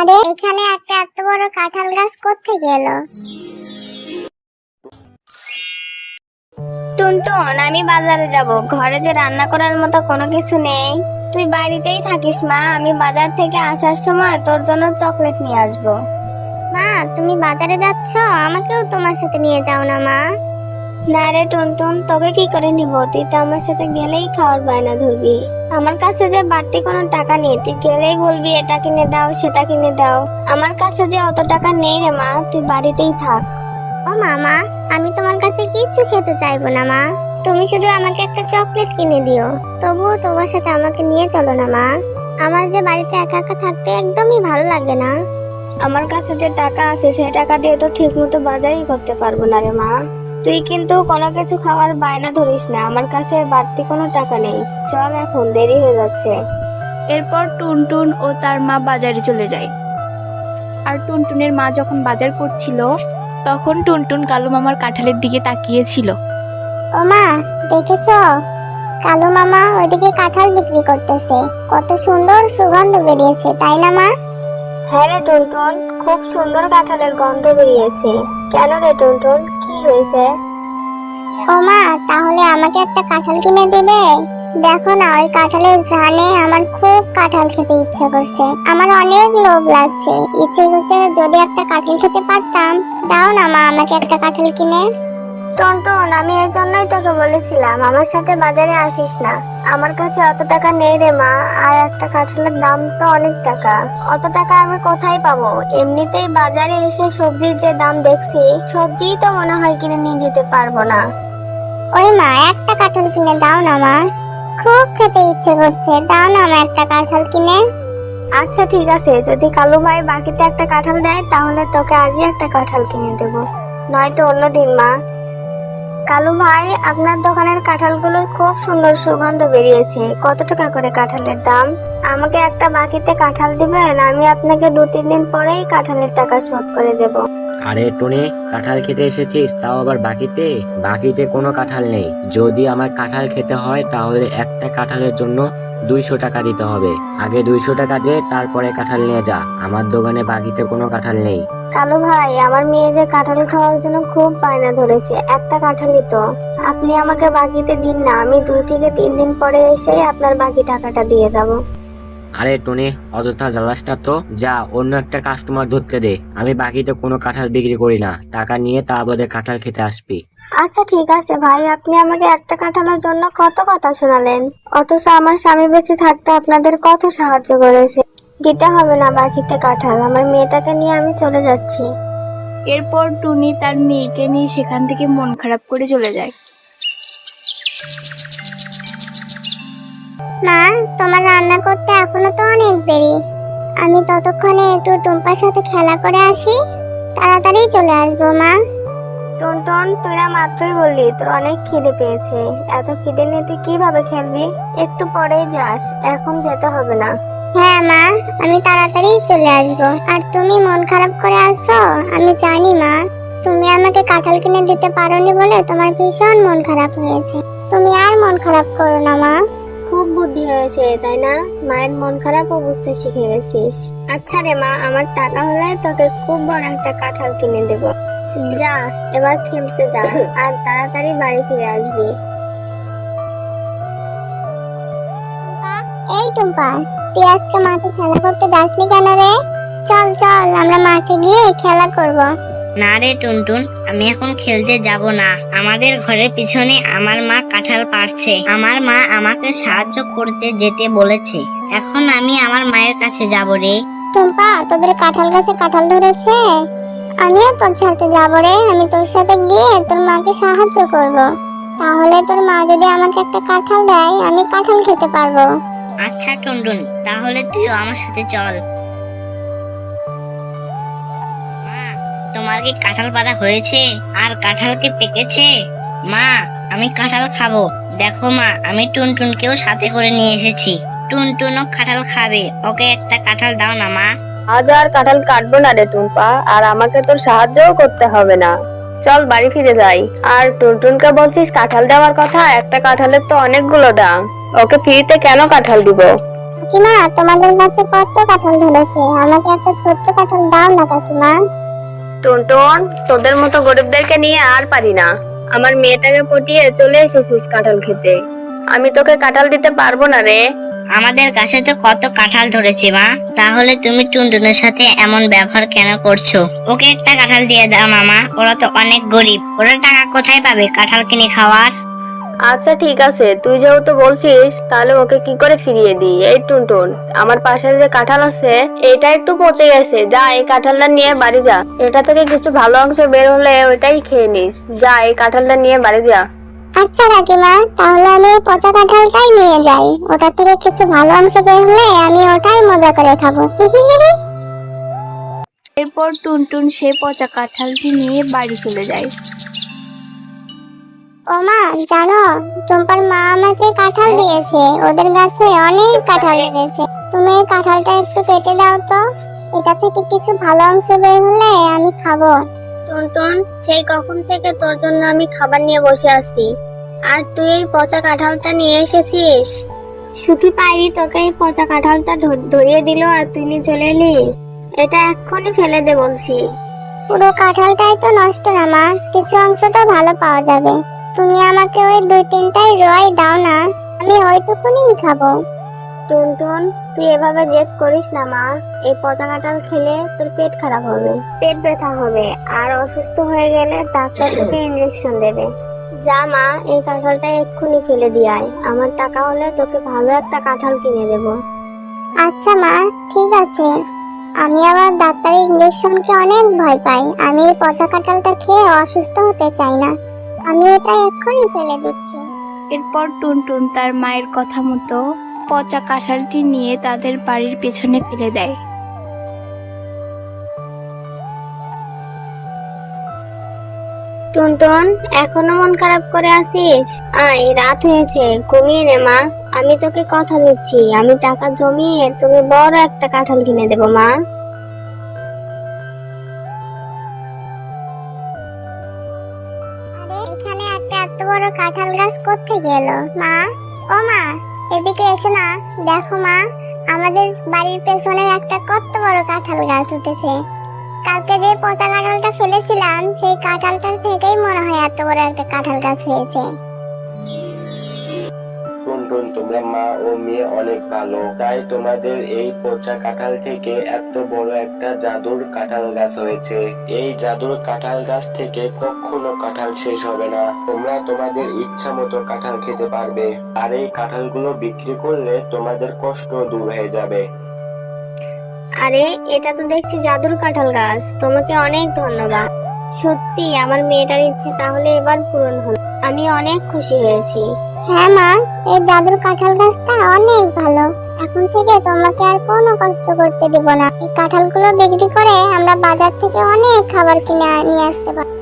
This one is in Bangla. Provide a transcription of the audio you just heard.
আরে এখানে একটা এত বড় কাঁঠাল গাছ কোত্থেকে এলো? টুনটুন, আমি বাজারে যাব, ঘরে যে রান্না করার মতো কোনো কিছু নেই। তুই বাড়িতেই থাকিস মা, আমি বাজার থেকে আসার সময় তোর জন্য চকলেট নিয়ে আসবো। মা, তুমি বাজারে যাচ্ছ, আমাকেও তোমার সাথে নিয়ে যাও না মা। না রে টুনটুন, তোকে কি করে নিব? তুই তো আমার সাথে গেলেই খাওয়ার বায়না ধরবি। আমার কাছে যে বাড়তি কোনো টাকা নেই, তুই গেলেই বলবি এটা কিনে দাও সেটা কিনে দাও। আমার কাছে যে অত টাকা নেই রে মা, তুই বাড়িতেই থাক। ও মামা, আমি তোমার কাছে কিছু খেতে চাইবো না মা, তুমি শুধু আমাকে একটা চকলেট কিনে দিও। তবুও তোমার সাথে আমাকে নিয়ে চলো না মা, আমার যে বাড়িতে একা একা থাকতে একদমই ভালো লাগে না। আমার কাছে যে টাকা আছে সেই টাকা দিয়ে তো ঠিক মতো বাজারই করতে পারবো না রে মা। তুই কিন্তু কোনো কিছু খাওয়ার বায়না ধরিস না, আমার কাছে বাড়তি কোনো টাকা নেই। চল, এখন দেরি হয়ে যাচ্ছে। এরপর টুনটুন ও তার মা বাজারে চলে যায়। আর টুনটুনের মা যখন বাজার করছিল তখন টুনটুন কালু মামার কাঁঠালের দিকে তাকিয়েছিল। ও মা, দেখেছো? কালু মামা ওইদিকে কাঁঠাল বিক্রি করতেছে, কত সুন্দর সুগন্ধ বেরিয়েছে, তাই না মা? হ্যাঁ রে টুনটুন, খুব সুন্দর কাঁঠালের গন্ধ বেরিয়েছে। কেন রে টুনটুন, কি হয়েছে? ও মা, তাহলে আমাকে একটা কাঁঠাল কিনে দেবে? দেখো না, ওই কাঁঠালের ঘ্রাণে আমার খুব কাঁঠাল খেতে ইচ্ছে করছে, আমার অনেক লোভ লাগছে, ইচ্ছে করছে যদি একটা কাঁঠাল খেতে পারতাম। দাও না মা, আমাকে একটা কাঁঠাল কিনে। টুনটুন, আমি এর জন্যই তোকে বলেছিলাম আমার সাথে বাজারে আসিস না। আমার কাছে অত টাকা নেই রে মা, আর একটা কাঁঠালের দাম তো অনেক টাকা। অত টাকা আমি কোথায় পাবো? এমনিতেই বাজারে এসে সবজির যে দাম দেখছি, সবজিই তো মনে হয় কিনে নিয়ে যেতে পারবো না। ওই মা, একটা কাঁঠাল কিনে দাও না মা, খুব খেতে ইচ্ছে করছে, দাও না মা একটা কাঁঠাল কিনে। আচ্ছা ঠিক আছে, যদি কালু ভাই বাকিতে একটা কাঁঠাল দেয় তাহলে তোকে আজই একটা কাঁঠাল কিনে দেবো, নয়তো অন্যদিন মা। কালু ভাই, আপনার দোকানের কাঁঠালগুলোর খুব সুন্দর সুগন্ধ বেরিয়েছে। কত টাকা করে কাঁঠালের দাম? আমাকে একটা বাকিতে কাঁঠাল দিবেন, আমি আপনাকে 2-3 দিন পরেই কাঁঠালের টাকা শোধ করে দেব। আরে টুনি, কাঁঠাল খেতে এসেছিস, তাও আবার বাকিতে? বাকিতে কোনো কাঁঠাল নেই। যদি আমার কাঁঠাল খেতে হয় তাহলে একটা কাঁঠালের জন্য 200 টাকা দিতে হবে। আগে 200 টাকা দে, তারপরে কাঁঠাল নিয়ে যা। আমার দোকানে বাকিতে কোনো কাঁঠাল নেই। কালু ভাই, আমার মেয়ে যে কাঁঠাল খাওয়ার জন্য খুব বায়না ধরেছে, একটা কাঁঠালই তো। আপনি আমাকে বাকিতে দিন না, আমি 2 থেকে 3 দিন পরে এসেই আপনার বাকি টাকাটা দিয়ে যাব। আরে টুনি, অযথা জ্বালাস না তো, যা অন্য একটা কাস্টমার ধরতে দে। আমি বাকিতে কোনো কাঁঠাল বিক্রি করি না, টাকা নিয়ে তা বাদে কাঁঠাল খেতে আসবি। আচ্ছা ঠিক আছে ভাই, আপনি আমাকে একটা কাঁঠালের জন্য কত কথা শোনালেন, অথচ আমার স্বামী বেঁচে থাকতে আপনাদের কত সাহায্য করেছে। দিতে হবে না বাকিতে কাঁঠাল, আমার মেয়েটাকে নিয়ে আমি চলে যাচ্ছি। এরপর টুনি তার মেয়েকে নিয়ে সেখান থেকে মন খারাপ করে চলে যায়। মা, তোমার রান্না করতে এখনো তো অনেক দেরি, আমি ততক্ষণে একটু টুম্পার সাথে খেলা করে আসি, তাড়াতাড়ি চলে আসবো মা। টুনটুন, তুই না মাত্রই বললি তোর অনেক খিদে পেয়েছে, এত খিদে নিয়ে তুই কিভাবে খেলবি? একটু পরেই যাস, এখন যেতে হবে না। হ্যাঁ মা, আমি তাড়াতাড়ি চলে আসবো। আর তুমি মন খারাপ করে আসছো, আমি জানি মা, তুমি আমাকে কাঁঠাল কিনে দিতে পারোনি বলে তোমার ভীষণ মন খারাপ হয়েছে, তুমি আর মন খারাপ করো না মা। খুব বুদ্ধি হয়েছে তাই না? মায়ের মন খারাপও বুঝতে শিখে গেছিস। আচ্ছা রে মা, আমার টাকা হলে তোকে খুব বড় একটা কাঁঠাল কিনে দেব। যা, এবার খেলতে যা, আর তাড়াতাড়ি বাড়ি ফিরে আসবি। এই টুম্পা, তুই আজকে মাঠে খেলা করতে যাসনি কেন রে? চল চল, আমরা মাঠে গিয়ে খেলা করব। না রে টুনটুন, আমি এখন খেলতে যাব না। আমাদের ঘরের পিছনে আমার মা কাঁঠাল পাড়ছে, আমার মা আমাকে সাহায্য করতে যেতে বলেছে। এখন আমি আমার মায়ের কাছে যাব রে। টুম্পা, তোদের কাঁঠাল গাছে কাঁঠাল ধরেছে, আমিও তোর সাথে যাবো রে, আমি তোর সাথে গিয়ে তোর মাকে সাহায্য করব, তাহলে তোর মা যদি আমাকে একটা কাঁঠাল দেয় আমি কাঁঠাল খেতে পারবো। আচ্ছা টুনটুন, তাহলে তুইও আমার সাথে চল। মা, তোমার কি কাঁঠাল পাড়া হয়েছে? আর কাঁঠাল কি পেকেছে? মা, আমি কাঁঠাল খাবো। দেখো মা, আমি টুনটুনকেও সাথে করে নিয়ে এসেছি। টুনটুনও কাঁঠাল খাবে, ওকে একটা কাঁঠাল দাও না মা। আজ আর কাঁঠাল কাটবো না রে টুম্পা, আর আমাকে তোর সাহায্যও করতে হবে না। চল বাড়ি ফিরে যাই। আর টুনটুনকে বলছিস কাঁঠাল দেওয়ার কথা, একটা কাঁঠালের তো অনেকগুলো দাম, ওকে ফ্রিতে কেন কাঁঠাল দিব? কাকিমা, তোমাদের গাছে কত কাঁঠাল ধরেছে, আমাকে একটা ছোট্ট কাঁঠাল দাও না কাকিমা। টুনটুন, তোদের মতো গরিবদেরকে নিয়ে আর পারি না। আমার মেয়েটাকে পটিয়ে চলে এসেছিস কাঁঠাল খেতে। আমি তোকে কাঁঠাল দিতে পারবো না রে। আমাদের কাছে তো কত কাঁঠাল ধরেছে মা, তাহলে তুমি টুনটুনের সাথে এমন ব্যবহার কেন করছো? ওকে একটা কাঁঠাল দিয়ে দাও মামা, ওরা তো অনেক গরিব, ওরা টাকা কোথায় পাবে কাঁঠাল কিনে খাওয়ার? আচ্ছা ঠিক আছে, তুই যেহেতু বলছিস তাহলে ওকে কি করে ফিরিয়ে দিই। এই টুনটুন, আমার পাশে যে কাঁঠাল আছে এটা একটু পচে গেছে, যা এই কাঁঠালটা নিয়ে বাড়ি যা। এটা থেকে কিছু ভালো অংশ বের হলে ওইটাই খেয়ে নিস। যা এই কাঁঠালটা নিয়ে বাড়ি যা। আচ্ছা কাকিমা, তাহলে আমি এই পচা কাঁঠালটাই নিয়ে যাই, ওটা থেকে কিছু ভালো অংশ বের হলে আমি ওটাই মজা করে খাবো। এরপর টুনটুন সে পচা কাঁঠালটি নিয়ে বাড়ি চলে যায়। ও মা, জানো টুম্পার মা আমাকে কাঁঠাল দিয়েছে, ওদের গাছে অনেক কাঁঠাল ধরেছে। তুমি এই কাঁঠালটা একটু কেটে দাও তো, এটা থেকে কিছু ভালো অংশ বের হলে আমি খাবো। টুনটুন, সেই কখন থেকে তোর জন্য আমি খাবার নিয়ে বসে আছি, আর তুই এই পচা কাঁঠালটা নিয়ে এসেছিস। সুখী পাইরি তোকে এই পচা কাঁঠালটা ধরিয়ে দিল আর তুই নিয়ে চলে এলি। এটা এক্ষুনি ফেলে দে বলছি। পুরো কাঁঠালটাই তো নষ্ট না মা, কিছু অংশ তো ভালো পাওয়া যাবে। তুমি আমাকে ওই 2-3টাই রয় দাও না, আমি ওইটুকুনিই খাবো। টুনটুন, তুই এভাবে জেদ করিস না মা। এই পচা কাঁঠাল খেলে তোর পেট খারাপ হবে, পেট ব্যথা হবে, আর অসুস্থ হয়ে গেলে ডাক্তার তোকে ইনজেকশন দেবে। যা মা, এই কাঁঠালটা এক্ষুনি ফেলে দিয়ে আয়। আমার টাকা হলে তোকে ভালো একটা কাঁঠাল কিনে দেবো। আচ্ছা মা, ঠিক আছে। আমি আবার ডাক্তারি ইনজেকশনকে অনেক ভয় পাই, আমি এই পচা কাঁঠালটা খেয়ে অসুস্থ হতে চাই না, আমি এটা এক্ষুনি ফেলে দিচ্ছি। এরপর টুনটুন তার মায়ের কথা মতো পচা কাঁঠালটি নিয়ে তাদের বাড়ির পেছনে ফেলে দেয়। টুনটুন, এখনো মন খারাপ করে আছিস? আয়, রাত হয়েছে, ঘুমিয়ে নে মা। আমি তোকে কথা দিচ্ছি, আমি টাকা জমিয়ে তোকে বড় একটা কাঁঠাল কিনে দেবো মা। আরে এখানে একটা এত বড় কাঁঠাল গাছ কোত্থেকে এলো? মা, ও মা, এদিকে এসো না। দেখো মা, আমাদের বাড়ির পেছনে একটা কত বড় কাঁঠাল গাছ উঠেছে। কালকে যে পচা কাঁঠালটা ফেলেছিলাম সেই কাঁঠালটার থেকেই মনে হয় এত বড় একটা কাঁঠাল গাছ হয়েছে। টুনটুন, তোমরা মা ও মেয়ে অনেক ভালো, তাই তোমাদের এই পচা কাঁঠাল থেকে এত বড় একটা জাদুর কাঁঠাল গাছ হয়েছে। এই জাদুর কাঁঠাল গাছ থেকে কখনো কাঁঠাল শেষ হবে না, তোমরা তোমাদের ইচ্ছা মতো কাঁঠাল খেতে পারবে, আর এই কাঁঠালগুলো বিক্রি করলে তোমাদের কষ্ট দূর হয়ে যাবে। আরে, এটা তো দেখছি জাদুর কাঁঠাল গাছ। তোমাকে অনেক ধন্যবাদ। সত্যি আমার মেয়েটার ইচ্ছে তাহলে এবার পূরণ হলো। আমি অনেক খুশি হয়েছি। হ্যাঁ মা, এই জাদুর কাঁঠাল গাছটা অনেক ভালো, এখন থেকে তোমাকে আর কোনো কষ্ট করতে দেব না। এই কাঁঠালগুলো বিক্রি করে আমরা বাজার থেকে অনেক খাবার কিনে নিয়ে আসতে পারবো।